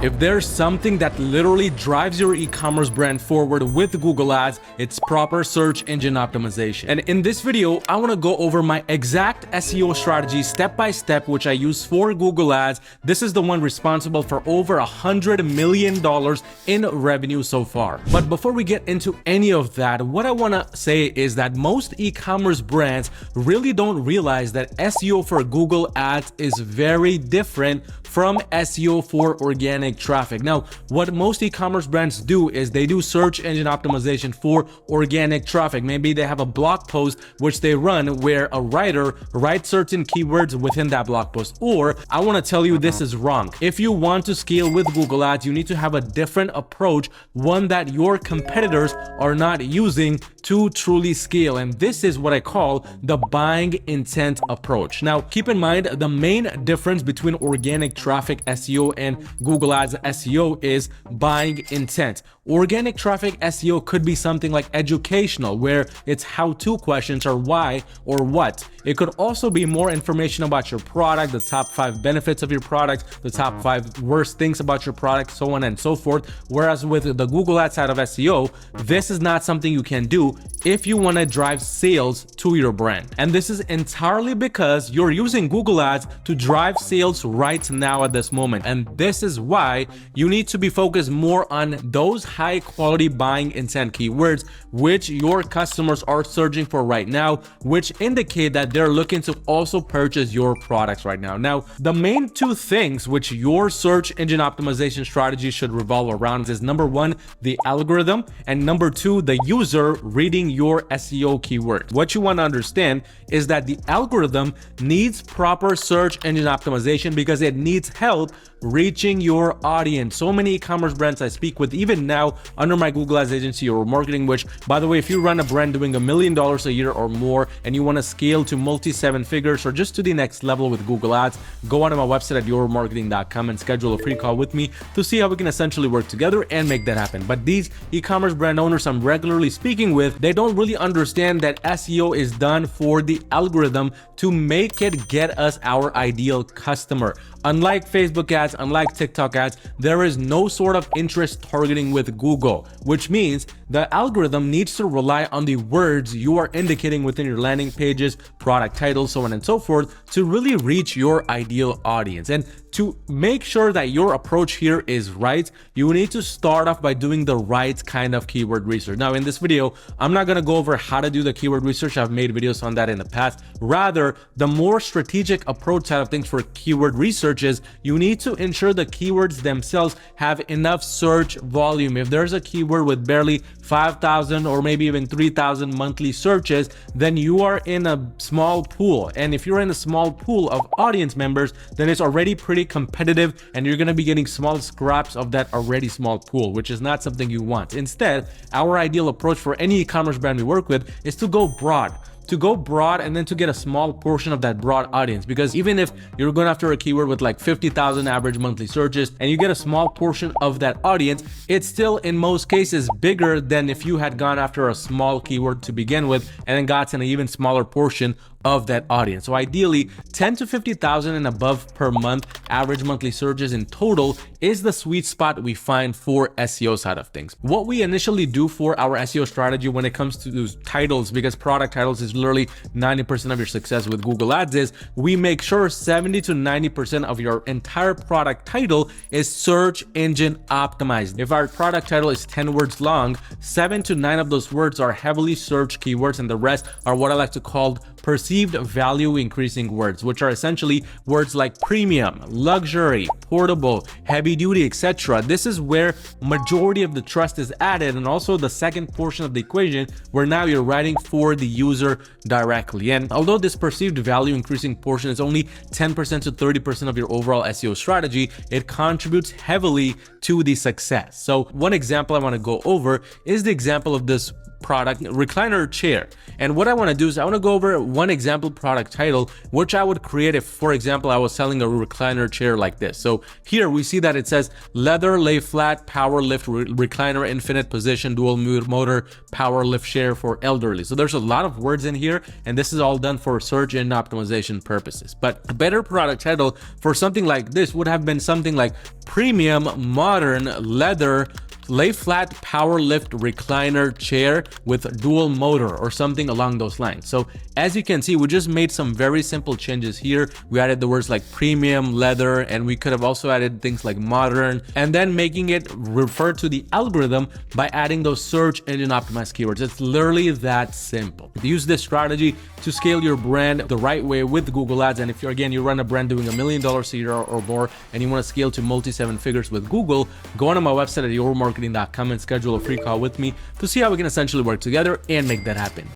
If there's something that literally drives your e-commerce brand forward with Google Ads, it's proper search engine optimization. And in this video, I want to go over my exact SEO strategy step by step, which I use for Google Ads. This is the one responsible for over $100 million in revenue so far. But before we get into any of that, what I want to say is that most e-commerce brands really don't realize that SEO for Google Ads is very different from SEO for organic traffic. Now, what most e-commerce brands do is they do search engine optimization for organic traffic. Maybe they have a blog post which they run where a writer writes certain keywords within that blog post. Or I want to tell you this is wrong. If you want to scale with Google Ads, you need to have a different approach, one that your competitors are not using to truly scale. And this is what I call the buying intent approach. Now, keep in mind the main difference between organic traffic SEO and Google Ads SEO is buying intent. Organic traffic SEO could be something like educational, where it's how-to questions or why or what. It could also be more information about your product, the top 5 benefits of your product, the top 5 worst things about your product, so on and so forth. Whereas with the Google Ads side of SEO, this is not something you can do if you want to drive sales to your brand. And this is entirely because you're using Google Ads to drive sales right now at this moment. And this is why you need to be focused more on those high quality buying intent keywords, which your customers are searching for right now, which indicate that they're looking to also purchase your products right now. Now, the main 2 things which your search engine optimization strategy should revolve around is number 1, the algorithm, and number 2, the user reading your SEO keyword. What you want to understand is that the algorithm needs proper search engine optimization because it needs help reaching your audience. So many e-commerce brands I speak with, even now under my Google Ads agency or marketing, which by the way, if you run a brand doing $1 million a year or more and you want to scale to multi 7 figures or just to the next level with Google Ads, go onto my website at yourmarketing.com and schedule a free call with me to see how we can essentially work together and make that happen. But these e-commerce brand owners I'm regularly speaking with, they don't really understand that SEO is done for the algorithm to make it get us our ideal customer. Unlike Facebook ads, unlike TikTok ads, there is no sort of interest targeting with Google, which means the algorithm needs to rely on the words you are indicating within your landing pages, product titles, so on and so forth, to really reach your ideal audience. And to make sure that your approach here is right, you need to start off by doing the right kind of keyword research. Now, in this video, I'm not going to go over how to do the keyword research. I've made videos on that in the past. Rather, the more strategic approach side of things for keyword research is you need to ensure the keywords themselves have enough search volume. If there's a keyword with barely 5,000 or maybe even 3,000 monthly searches, then you are in a small pool. And if you're in a small pool of audience members, then it's already pretty competitive and you're going to be getting small scraps of that already small pool, which is not something you want. Instead, our ideal approach for any e-commerce brand we work with is to go broad. And then to get a small portion of that broad audience, because even if you're going after a keyword with like 50,000 average monthly searches and you get a small portion of that audience, it's still in most cases bigger than if you had gone after a small keyword to begin with and then gotten an even smaller portion of that audience. So ideally 10 to 50,000 and above per month average monthly searches in total is the sweet spot we find for SEO side of things. What we initially do for our SEO strategy when it comes to those titles, because product titles is literally 90% of your success with Google Ads, is we make sure 70 to 90% of your entire product title is search engine optimized. If our product title is 10 words long, 7 to 9 of those words are heavily searched keywords and the rest are what I like to call perceived value increasing words, which are essentially words like premium, luxury, portable, heavy duty, etc. This is where majority of the trust is added, and also the second portion of the equation where now you're writing for the user directly. And although this perceived value increasing portion is only 10% to 30% of your overall SEO strategy, it contributes heavily to the success. So one example I want to go over is the example of this product, recliner chair. And what I want to do is I want to go over one example product title, which I would create if, for example, I was selling a recliner chair like this. So here we see that it says leather lay flat power lift recliner infinite position dual motor power lift chair for elderly. So there's a lot of words in here, and this is all done for search engine optimization purposes. But a better product title for something like this would have been something like premium modern leather lay flat power lift recliner chair with dual motor or something along those lines. So as you can see, we just made some very simple changes here. We added the words like premium, leather, and we could have also added things like modern, and then making it refer to the algorithm by adding those search engine optimized keywords. It's literally that simple. Use this strategy to scale your brand the right way with Google Ads. And if you're, again, you run a brand doing $1 million a year or more, and you want to scale to multi-seven figures with Google, go on to my website at yourmarketing.com and schedule a free call with me to see how we can essentially work together and make that happen.